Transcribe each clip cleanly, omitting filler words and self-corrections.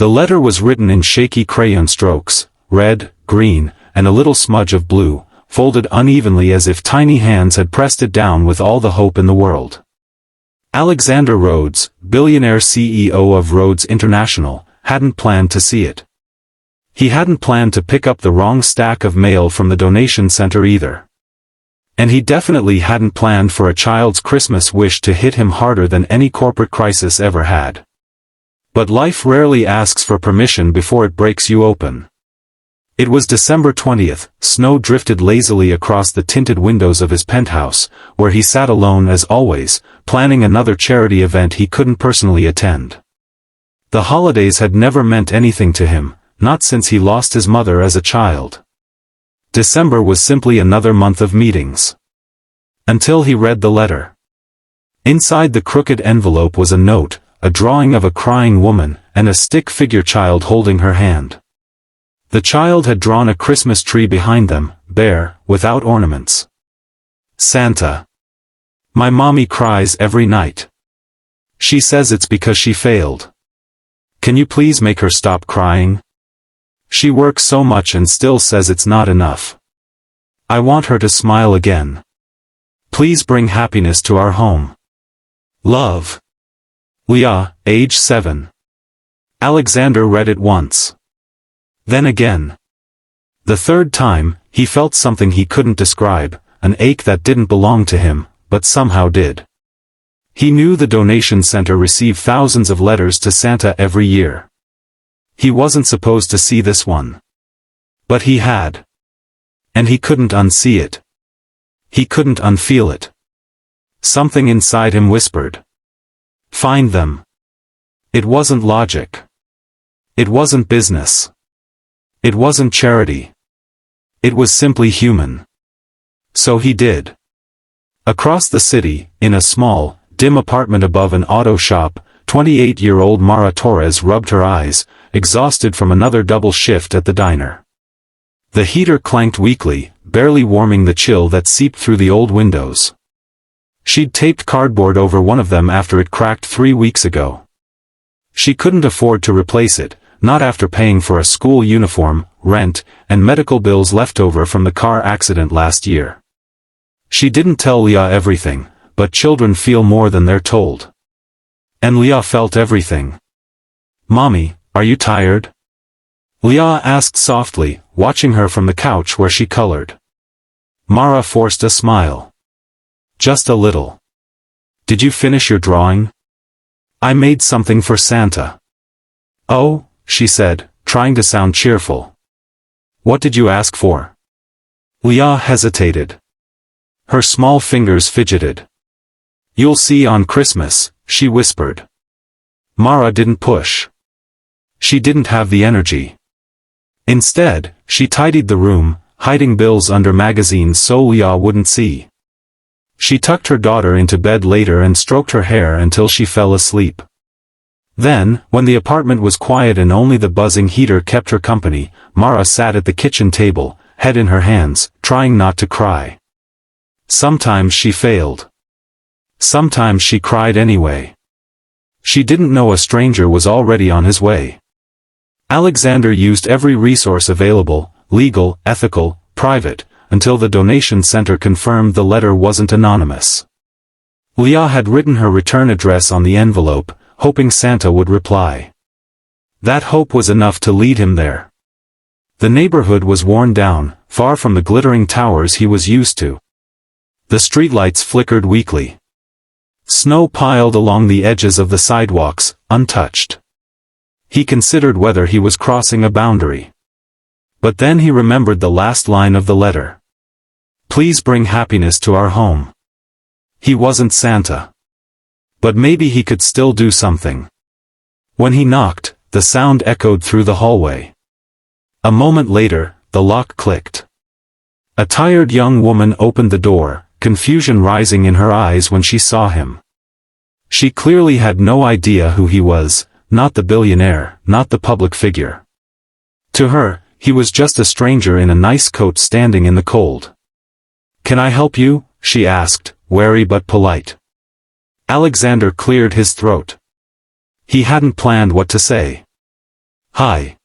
The letter was written in shaky crayon strokes, red, green, and a little smudge of blue, folded unevenly as if tiny hands had pressed it down with all the hope in the world. Alexander Rhodes, billionaire CEO of Rhodes International, hadn't planned to see it. He hadn't planned to pick up the wrong stack of mail from the donation center either. And he definitely hadn't planned for a child's Christmas wish to hit him harder than any corporate crisis ever had. But life rarely asks for permission before it breaks you open. It was December 20th, snow drifted lazily across the tinted windows of his penthouse, where he sat alone as always, planning another charity event he couldn't personally attend. The holidays had never meant anything to him, not since he lost his mother as a child. December was simply another month of meetings. Until he read the letter. Inside the crooked envelope was a note, a drawing of a crying woman, and a stick figure child holding her hand. The child had drawn a Christmas tree behind them, bare, without ornaments. Santa. My mommy cries every night. She says it's because she failed. Can you please make her stop crying? She works so much and still says it's not enough. I want her to smile again. Please bring happiness to our home. Love. Leah, age 7. Alexander read it once. Then again. The third time, he felt something he couldn't describe, an ache that didn't belong to him, but somehow did. He knew the donation center received thousands of letters to Santa every year. He wasn't supposed to see this one. But he had. And he couldn't unsee it. He couldn't unfeel it. Something inside him whispered. Find them. It wasn't logic. It wasn't business. It wasn't charity. It was simply human. So he did. Across the city, in a small, dim apartment above an auto shop, 28-year-old Mara Torres rubbed her eyes, exhausted from another double shift at the diner. The heater clanked weakly, barely warming the chill that seeped through the old windows. She'd taped cardboard over one of them after it cracked 3 weeks ago. She couldn't afford to replace it, not after paying for a school uniform, rent, and medical bills left over from the car accident last year. She didn't tell Leah everything, but children feel more than they're told. And Leah felt everything. Mommy, are you tired? Leah asked softly, watching her from the couch where she colored. Mara forced a smile. Just a little. Did you finish your drawing? I made something for Santa. Oh, she said, trying to sound cheerful. What did you ask for? Leah hesitated. Her small fingers fidgeted. You'll see on Christmas, she whispered. Mara didn't push. She didn't have the energy. Instead, she tidied the room, hiding bills under magazines so Leah wouldn't see. She tucked her daughter into bed later and stroked her hair until she fell asleep. Then, when the apartment was quiet and only the buzzing heater kept her company, Mara sat at the kitchen table, head in her hands, trying not to cry. Sometimes she failed. Sometimes she cried anyway. She didn't know a stranger was already on his way. Alexander used every resource available, legal, ethical, private, until the donation center confirmed the letter wasn't anonymous. Leah had written her return address on the envelope, hoping Santa would reply. That hope was enough to lead him there. The neighborhood was worn down, far from the glittering towers he was used to. The streetlights flickered weakly. Snow piled along the edges of the sidewalks, untouched. He considered whether he was crossing a boundary. But then he remembered the last line of the letter. Please bring happiness to our home. He wasn't Santa. But maybe he could still do something. When he knocked, the sound echoed through the hallway. A moment later, the lock clicked. A tired young woman opened the door, confusion rising in her eyes when she saw him. She clearly had no idea who he was, not the billionaire, not the public figure. To her, he was just a stranger in a nice coat standing in the cold. Can I help you? She asked, wary but polite. Alexander cleared his throat. He hadn't planned what to say. Hi.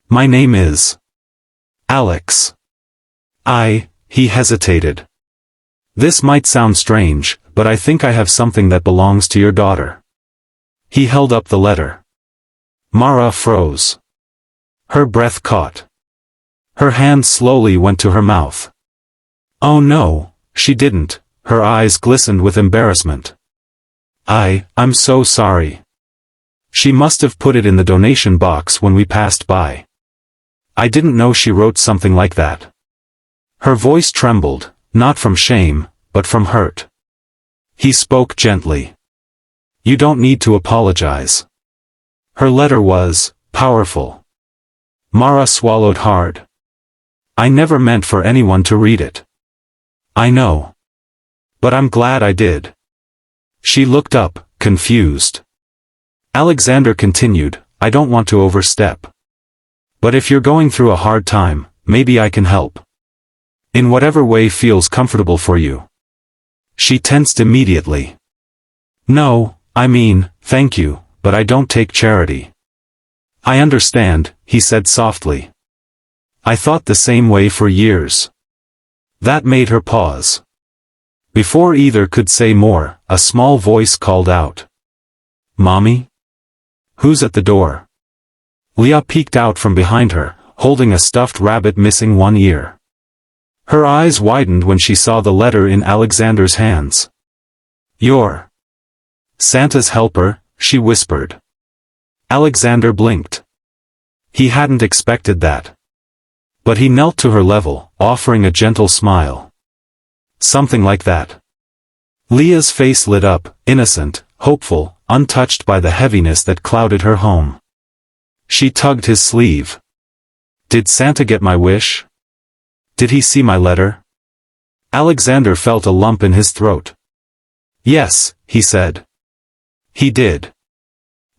My name is Alex. He hesitated. This might sound strange, but I think I have something that belongs to your daughter. He held up the letter. Mara froze. Her breath caught. Her hand slowly went to her mouth. Oh no, she didn't. Her eyes glistened with embarrassment. I'm so sorry. She must have put it in the donation box when we passed by. I didn't know she wrote something like that. Her voice trembled, not from shame, but from hurt. He spoke gently. You don't need to apologize. Her letter was powerful. Mara swallowed hard. I never meant for anyone to read it. I know. But I'm glad I did. She looked up, confused. Alexander continued, I don't want to overstep. But if you're going through a hard time, maybe I can help. In whatever way feels comfortable for you. She tensed immediately. No, I mean, thank you, but I don't take charity. I understand, he said softly. I thought the same way for years. That made her pause. Before either could say more, a small voice called out. Mommy? Who's at the door? Leah peeked out from behind her, holding a stuffed rabbit missing one ear. Her eyes widened when she saw the letter in Alexander's hands. You're Santa's helper, she whispered. Alexander blinked. He hadn't expected that. But he knelt to her level, offering a gentle smile. Something like that. Leah's face lit up, innocent, hopeful, untouched by the heaviness that clouded her home. She tugged his sleeve. Did Santa get my wish? Did he see my letter? Alexander felt a lump in his throat. Yes, he said. He did.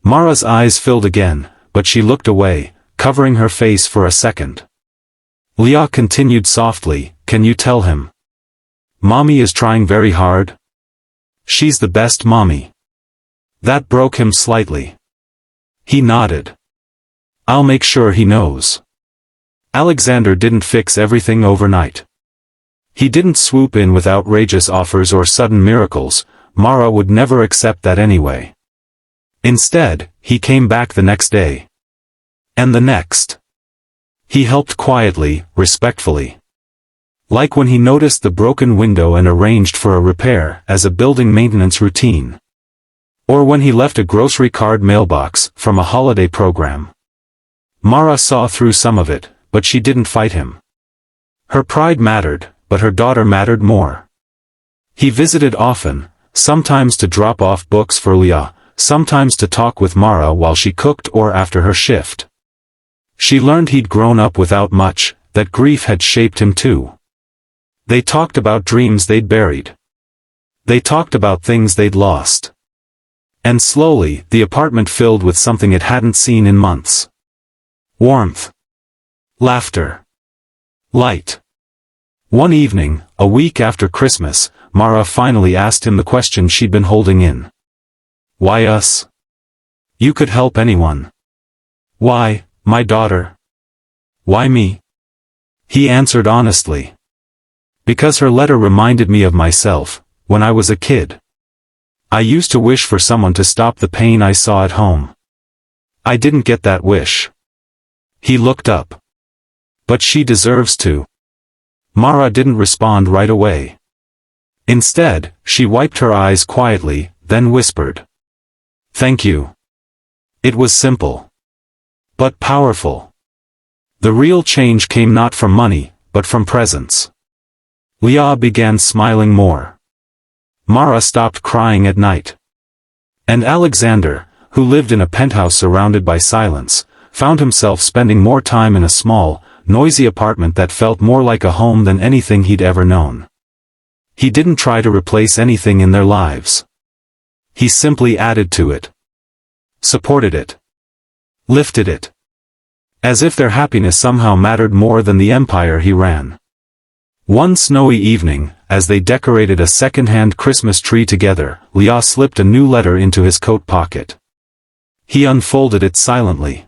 Mara's eyes filled again, but she looked away, covering her face for a second. Leah continued softly, can you tell him? Mommy is trying very hard. She's the best mommy. That broke him slightly. He nodded. I'll make sure he knows. Alexander didn't fix everything overnight. He didn't swoop in with outrageous offers or sudden miracles. Mara would never accept that anyway. Instead, he came back the next day. And the next. He helped quietly, respectfully. Like when he noticed the broken window and arranged for a repair as a building maintenance routine. Or when he left a grocery card mailbox from a holiday program. Mara saw through some of it, but she didn't fight him. Her pride mattered, but her daughter mattered more. He visited often, sometimes to drop off books for Leah, sometimes to talk with Mara while she cooked or after her shift. She learned he'd grown up without much, that grief had shaped him too. They talked about dreams they'd buried. They talked about things they'd lost. And slowly, the apartment filled with something it hadn't seen in months. Warmth. Laughter. Light. One evening, a week after Christmas, Mara finally asked him the question she'd been holding in. Why us? You could help anyone. Why, my daughter? Why me? He answered honestly. Because her letter reminded me of myself, when I was a kid. I used to wish for someone to stop the pain I saw at home. I didn't get that wish. He looked up. But she deserves to. Mara didn't respond right away. Instead, she wiped her eyes quietly, then whispered. Thank you. It was simple. But powerful. The real change came not from money, but from presence. Leah began smiling more. Mara stopped crying at night. And Alexander, who lived in a penthouse surrounded by silence, found himself spending more time in a small, noisy apartment that felt more like a home than anything he'd ever known. He didn't try to replace anything in their lives. He simply added to it. Supported it. Lifted it. As if their happiness somehow mattered more than the empire he ran. One snowy evening, as they decorated a second-hand Christmas tree together, Leah slipped a new letter into his coat pocket. He unfolded it silently.